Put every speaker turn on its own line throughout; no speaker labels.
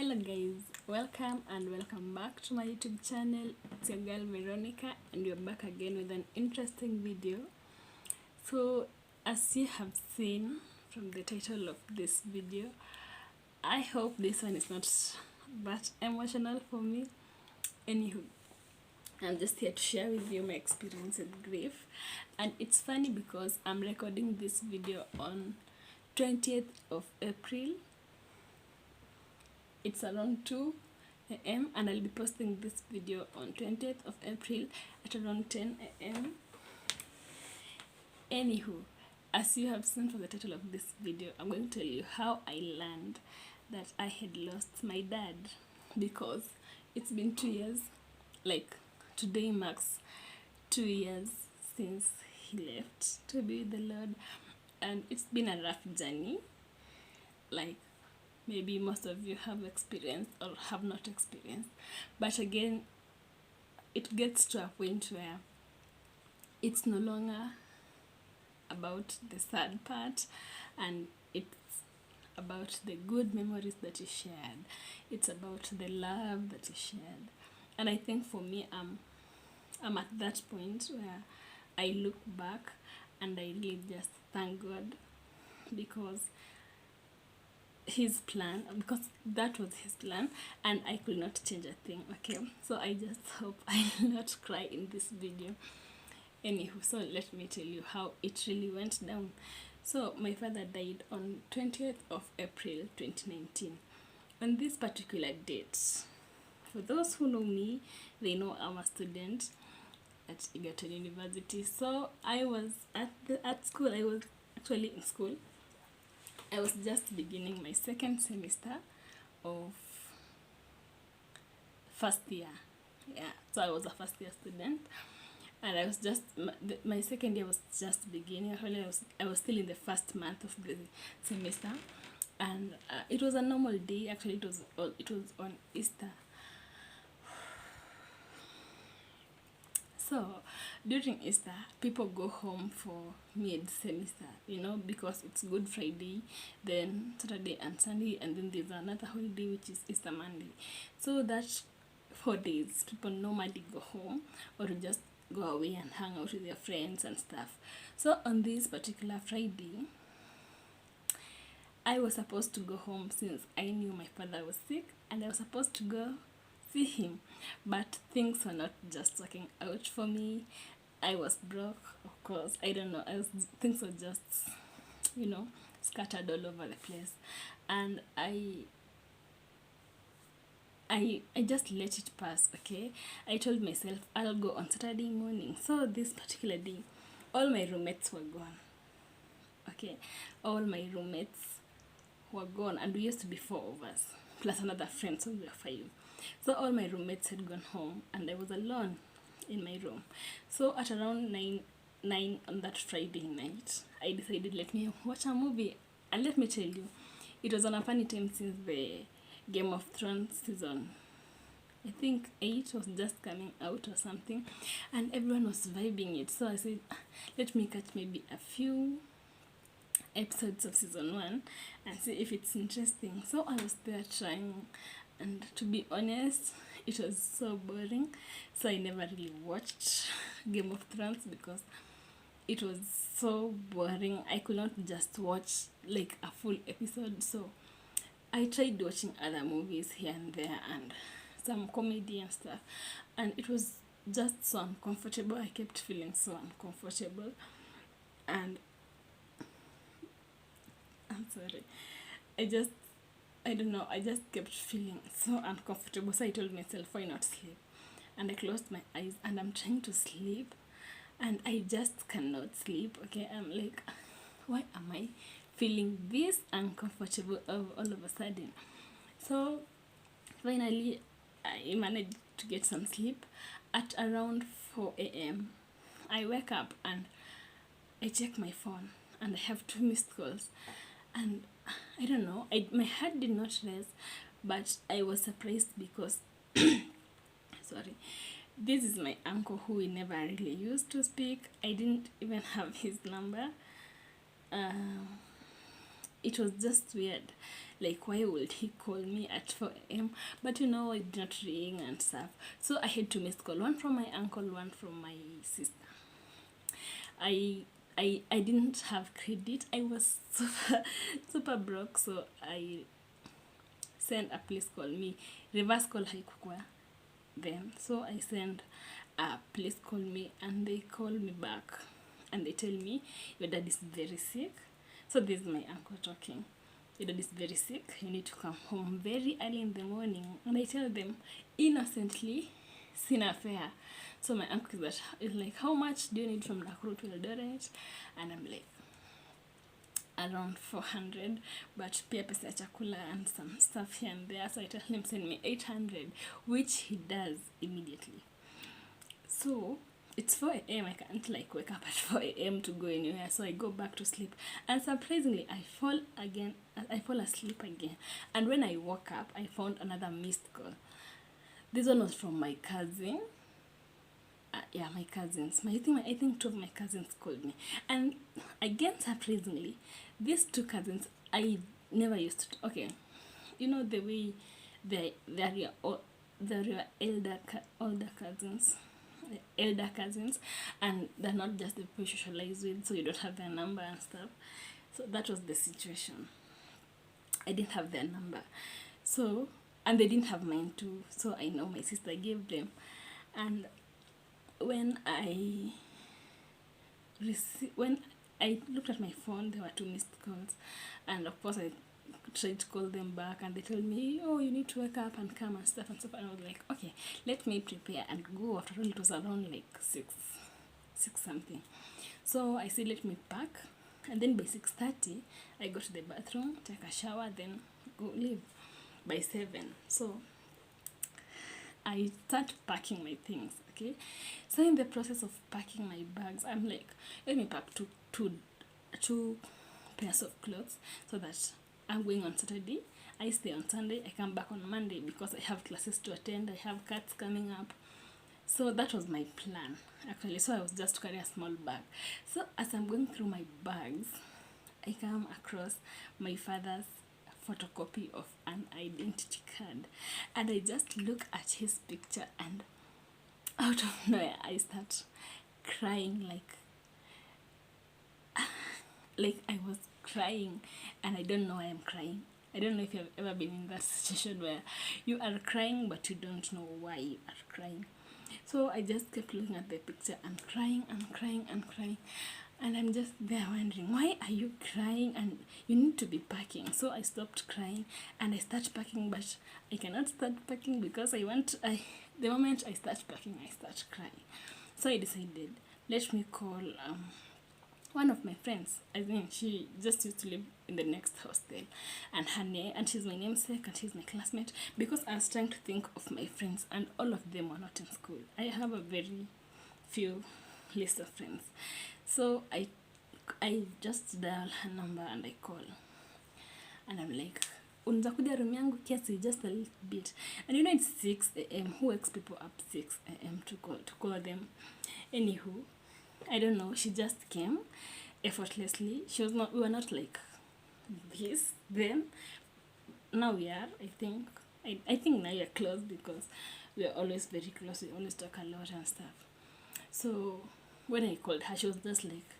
Hello guys, welcome and welcome back to my YouTube channel. It's your girl Veronica and we're back again with an interesting video. So as you have seen from the title of this video, I hope this one is not that emotional for me. Anywho, I'm just here to share with you my experience with grief. And it's funny because I'm recording this video on 20th of April. It's around 2 a.m. and I'll be posting this video on 20th of April at around 10 a.m. Anywho, as you have seen from the title of this video, I'm going to tell you how I learned that I had lost my dad, because it's been 2 years. Like, today marks 2 years since he left to be with the Lord, and it's been a rough journey. Like, maybe most of you have experienced or have not experienced, but again, it gets to a point where it's no longer about the sad part, and it's about the good memories that you shared. It's about the love that you shared. And I think for me, I'm at that point where I look back and I really just thank God, because that was his plan and I could not change a thing. Okay, so I just hope I'll not cry in this video. Anywho, so let me tell you how it really went down. So my father died on 20th of April 2019. On this particular date, for those who know me, they know I'm a student at Egerton University. So I was at school. I was actually in school. I was just beginning my second semester of first year. Yeah, so I was a first year student, and I was just my second year was just beginning. Actually, I was still in the first month of the semester, and it was a normal day. Actually, it was on Easter. So during Easter, people go home for mid-semester, because it's Good Friday, then Saturday and Sunday, and then there's another holiday which is Easter Monday. So that 4 days, people normally go home or just go away and hang out with their friends and stuff. So on this particular Friday, I was supposed to go home since I knew my father was sick, and I was supposed to go see him, but things were not just working out for me. I was broke, of course. I don't know, things were just scattered all over the place, and I just let it pass. Okay, I told myself I'll go on Saturday morning. So this particular day, all my roommates were gone. Okay, all my roommates were gone, and we used to be 4 of us plus another friend, so we were 5. So all my roommates had gone home and I was alone in my room. So at around 9 on that Friday night, I decided, let me watch a movie. And let me tell you, it was on a funny time since the Game of Thrones season, I think 8, was just coming out or something, and everyone was vibing it. So I said, let me catch maybe a few episodes of season 1 and see if it's interesting. So I was there trying, and to be honest, it was so boring. So I never really watched Game of Thrones because it was so boring. I could not just watch like a full episode. So I tried watching other movies here and there and some comedy and stuff, and it was just so uncomfortable. I kept feeling so uncomfortable, and I'm sorry, I don't know, I just kept feeling so uncomfortable. So I told myself, why not sleep? And I closed my eyes and I'm trying to sleep and I just cannot sleep. Okay, I'm like, why am I feeling this uncomfortable all of a sudden? So finally, I managed to get some sleep. At around 4 a.m., I wake up and I check my phone and I have 2 missed calls. And I don't know, my heart did not rest, but I was surprised because, sorry, this is my uncle who we never really used to speak. I didn't even have his number. it was just weird. Like, why would he call me at 4 a.m.? But you know, it did not ring and stuff. So I had two missed call, one from my uncle, one from my sister. I didn't have credit. I was super broke, so I sent a please call me. Reverse call haikukua then. So I send a please call me, and they call me back and they tell me your dad is very sick. So this is my uncle talking. Your dad is very sick. You need to come home very early in the morning. And I tell them innocently, sina fare. So my uncle is like, how much do you need from Nakuru to Eldoret? And I'm like, around 400, but pia pesa ya chakula and some stuff here and there. So I tell him send me 800, which he does immediately. So it's 4 a.m. I can't like wake up at 4 a.m. to go anywhere. So I go back to sleep, and surprisingly I fall asleep again. And when I woke up, I found another missed call. This one was from my cousin. Yeah, my cousins. I think two of my cousins called me, and again, surprisingly, these two cousins I never used to. Okay, you know the way they're your older cousins, and they're not just the people you socialize with, so you don't have their number and stuff. So that was the situation. I didn't have their number, so, and they didn't have mine too. So I know my sister gave them, and when I looked at my phone, there were two missed calls, and of course I tried to call them back, and they told me, oh, you need to wake up and come and stuff and stuff. And I was like, okay, let me prepare and go. After all, it was around like six something. So I said, let me pack, and then by 6:30 I go to the bathroom, take a shower, then go leave by 7. So I start packing my things. Okay, so in the process of packing my bags, I'm like, let me pack two pairs of clothes, so that I'm going on Saturday, I stay on Sunday, I come back on Monday, because I have classes to attend, I have cuts coming up. So that was my plan actually. So I was just to carry a small bag. So as I'm going through my bags, I come across my father's photocopy of an identity card, and I just look at his picture, and out of nowhere I start crying, like I was crying, and I don't know why I'm crying. I don't know if you've ever been in that situation where you are crying but you don't know why you are crying. So I just kept looking at the picture and crying and crying and crying, and I'm just there wondering, why are you crying, and you need to be packing. So I stopped crying and I start packing, but I cannot start packing because the moment I start packing, I start crying. So I decided, let me call one of my friends. I mean, she just used to live in the next hostel, and she's my namesake, and she's my classmate, because I was trying to think of my friends, and all of them were not in school. I have a very few list of friends. So I just dial her number and I call, and I'm like, unza kuja room yangu kiasi, just a little bit. And you know, it's 6 a.m. Who wakes people up 6 a.m. to call them? Anywho, I don't know, she just came effortlessly. We were not like this then. Now we are, I think. I think now we are close, because we are always very close. We always talk a lot and stuff. So when I called her, she was just like,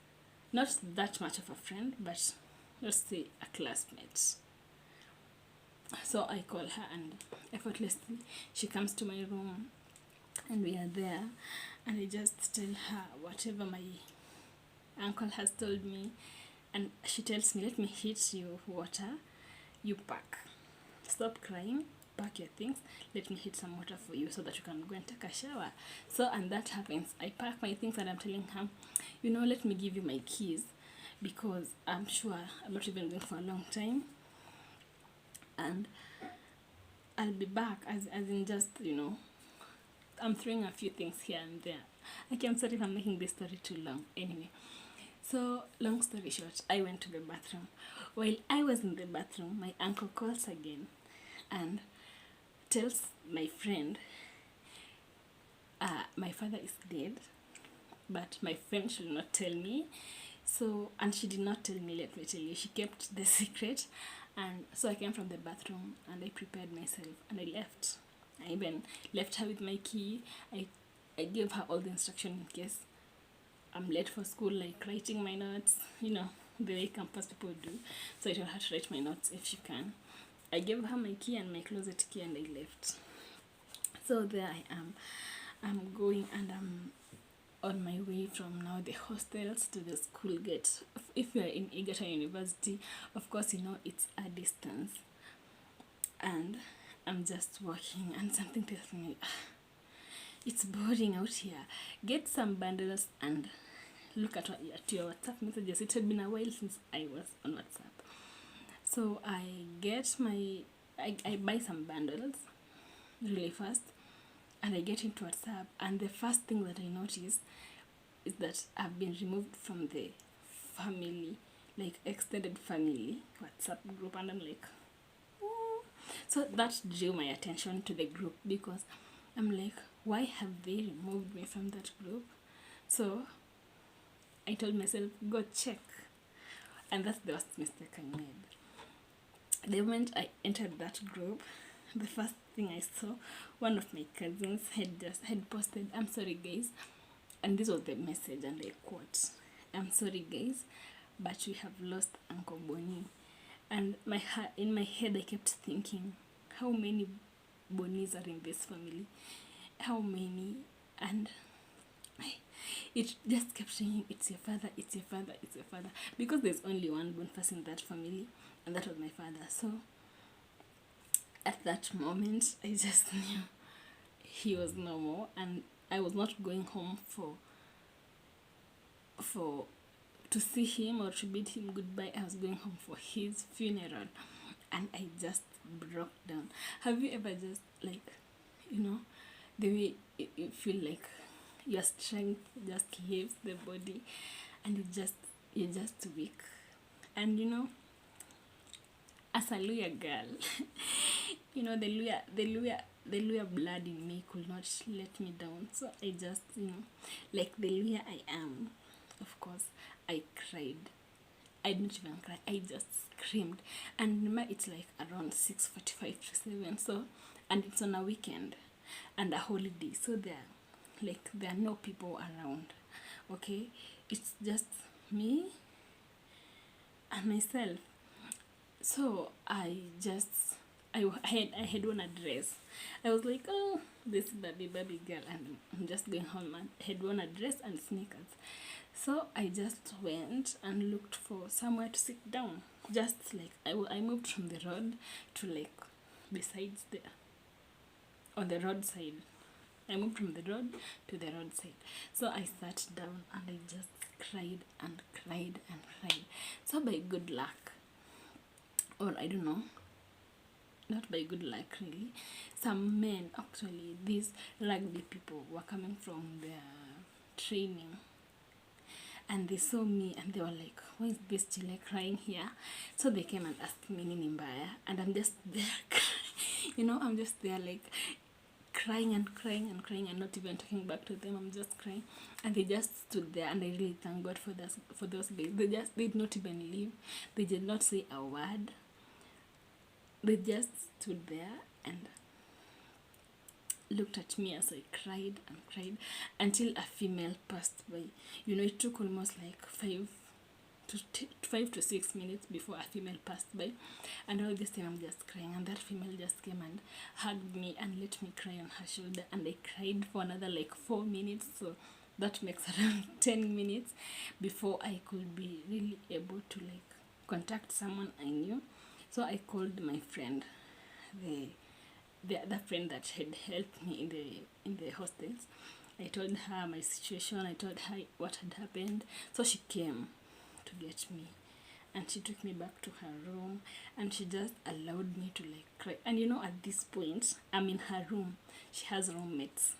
not that much of a friend, but let's say a classmate. So I call her, and effortlessly she comes to my room, and we are there, and I just tell her whatever my uncle has told me, and she tells me, let me heat you water, you pack, stop crying, pack your things, let me heat some water for you so that you can go and take a shower. So, and that happens. I pack my things, and I'm telling her, you know, let me give you my keys, because I'm sure I'm not even going for a long time, and I'll be back, as in just, you know, I'm throwing a few things here and there. Okay, I'm sorry if I'm making this story too long. Anyway, so long story short, I went to the bathroom. While I was in the bathroom, my uncle calls again and tells my friend, my father is dead, but my friend should not tell me, So, and she did not tell me, let me tell you, she kept the secret. And so I came from the bathroom and I prepared myself and I left. I even left her with my key. I gave her all the instruction in case I'm late for school, like writing my notes, the way campus people do. So I told her to write my notes if she can. I gave her my key and my closet key and I left. So there I am. I'm going and I'm on my way from now the hostels to the school gate. If you are in Egerton University, of course it's a distance. And I'm just walking and something tells me, it's boring out here. Get some bundles and look at your WhatsApp messages. It had been a while since I was on WhatsApp. So I buy some bundles really fast and I get into WhatsApp, and the first thing that I notice is that I've been removed from the family, like extended family WhatsApp group, and I'm like, so that drew my attention to the group because I'm like, why have they removed me from that group? So I told myself, go check. And that's the worst mistake I made. The moment I entered that group, the first thing I saw, one of my cousins had posted, I'm sorry guys, and this was the message, and I quote, I'm sorry guys, but we have lost Uncle Bonnie. And in my head I kept thinking, how many Bonnies are in this family? How many? And it just kept saying, it's your father, it's your father, it's your father. Because there's only one Boniface in that family, and that was my father. So at that moment, I just knew he was no more, and I was not going home to see him or to bid him goodbye. I was going home for his funeral, and I just broke down. Have you ever just the way you feel like your strength just leaves the body, and you're just weak? And as a Luya girl, the Luya blood in me could not let me down. So I just, like the Luya I am, of course, I cried. I didn't even cry. I just screamed. And remember, it's like around 6:45 to 7. So, and it's on a weekend and a holiday. So there are no people around. Okay, it's just me and myself. So I had one dress. I was like, oh, this baby girl, and I'm just going home. And I had one dress and sneakers. So I just went and looked for somewhere to sit down. Just like I moved from the road to like besides on the roadside. I moved from the road to the roadside. So I sat down and I just cried and cried and cried. So by good luck, or I don't know, not by good luck really, some men, actually these rugby people, were coming from their training, and they saw me and they were like, why is this Chile crying here? So they came and asked me nini mbaya, and I'm just there I'm just there like crying and crying and crying and not even talking back to them. I'm just crying, and they just stood there, and I really thank God for those guys. They did not even leave. They did not say a word. They just stood there and looked at me as I cried and cried until a female passed by. It took almost like 5 to 6 minutes before a female passed by, and all this time I'm just crying, and that female just came and hugged me and let me cry on her shoulder, and I cried for another like 4 minutes. So that makes around 10 minutes before I could be really able to like contact someone I knew. So I called my friend, the other friend that had helped me in the hostels. I told her my situation. I told her what had happened. So she came to get me, and she took me back to her room, and she just allowed me to like cry. And at this point, I'm in her room. She has roommates,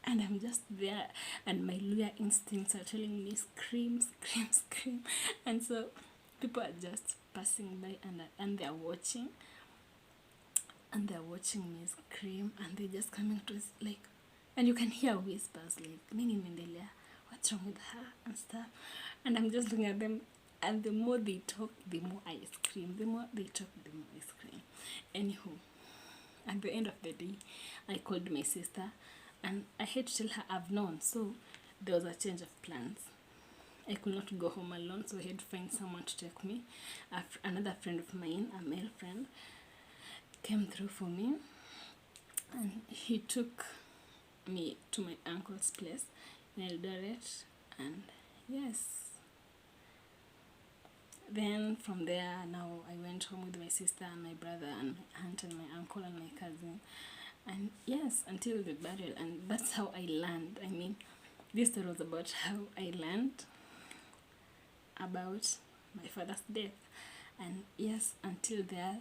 and I'm just there, and my Luya instincts are telling me scream, scream, scream. And so people are just passing by, and they're watching, and they're watching me scream, and they're just coming to us like, and you can hear whispers like, nini nendelea, what's wrong with her and stuff. And I'm just looking at them, and the more they talk, the more I scream. The more they talk, the more I scream. Anywho, at the end of the day, I called my sister, and I had to tell her I've known. So there was a change of plans. I could not go home alone, so I had to find someone to take me. Another friend of mine, a male friend, came through for me, and he took me to my uncle's place in Eldoret. And yes, then from there, now I went home with my sister and my brother and my aunt and my uncle and my cousin. And yes, until the burial. And that's how I learned. I mean, this story was about how I learned about my father's death. And yes, until there,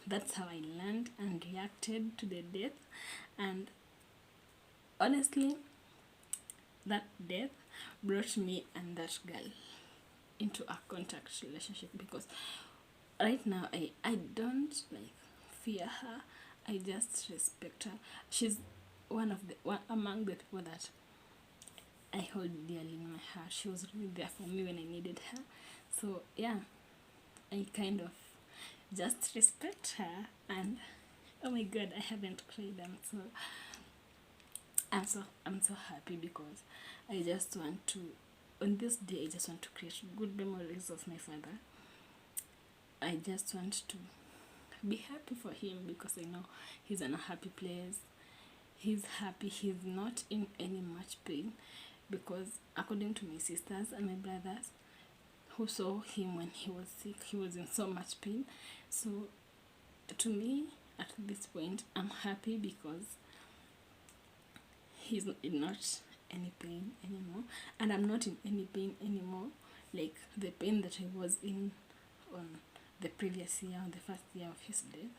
that's how I learned and reacted to the death. And honestly, that death brought me and that girl into a contact relationship, because right now I don't like fear her. I just respect her. She's one among the people that I hold dearly in my heart. She was really there for me when I needed her. So yeah, I kind of just respect her. And oh my god, I haven't cried. I'm so happy, because I just want to, on this day, I just want to create good memories of my father. I just want to be happy for him, because I know he's in a happy place. He's happy. He's not in any much pain, because according to my sisters and my brothers who saw him when he was sick, he was in so much pain. So to me, at this point, I'm happy, because he's in not any pain anymore, and I'm not in any pain anymore, like the pain that I was in on the previous year, on the first year of his death.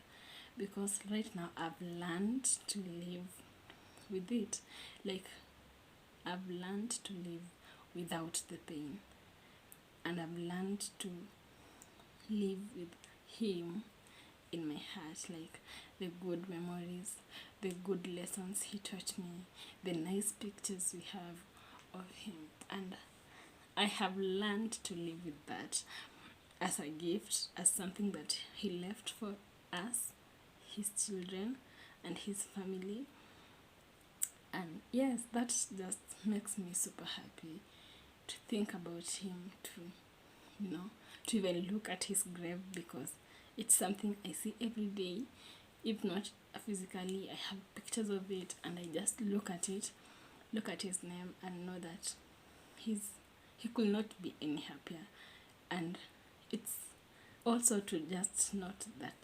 Because right now I've learned to live with it. Like, I've learned to live without the pain, and I've learned to live with him in my heart, like the good memories, the good lessons he taught me, the nice pictures we have of him. And I have learned to live with that as a gift, as something that he left for us, his children and his family. And yes, that just makes me super happy to think about him, to even look at his grave, because it's something I see every day. If not physically, I have pictures of it, and I just look at it, look at his name, and know that he could not be any happier. And it's also to just note that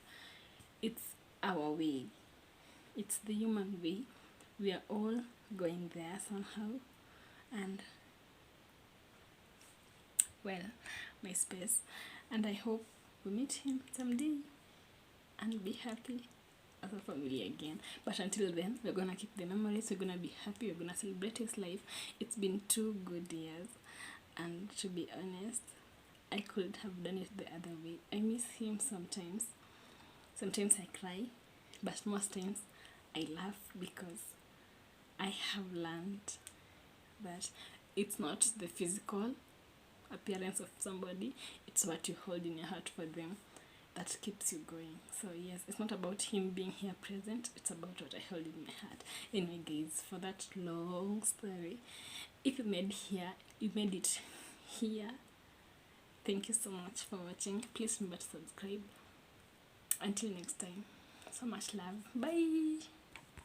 it's our way, it's the human way. We are all going there somehow. And well, my space. And I hope we meet him someday and be happy as a family again. But until then, we're gonna keep the memories, we're gonna be happy, we're gonna celebrate his life. It's been 2 good years, and to be honest, I could have done it the other way. I miss him sometimes. Sometimes I cry, but most times I laugh, because I have learned that it's not the physical appearance of somebody, it's what you hold in your heart for them that keeps you going. So yes, it's not about him being here present, it's about what I hold in my heart. Anyway guys, for that long story, if you made it here, thank you so much for watching. Please remember to subscribe. Until next time, so much love. Bye.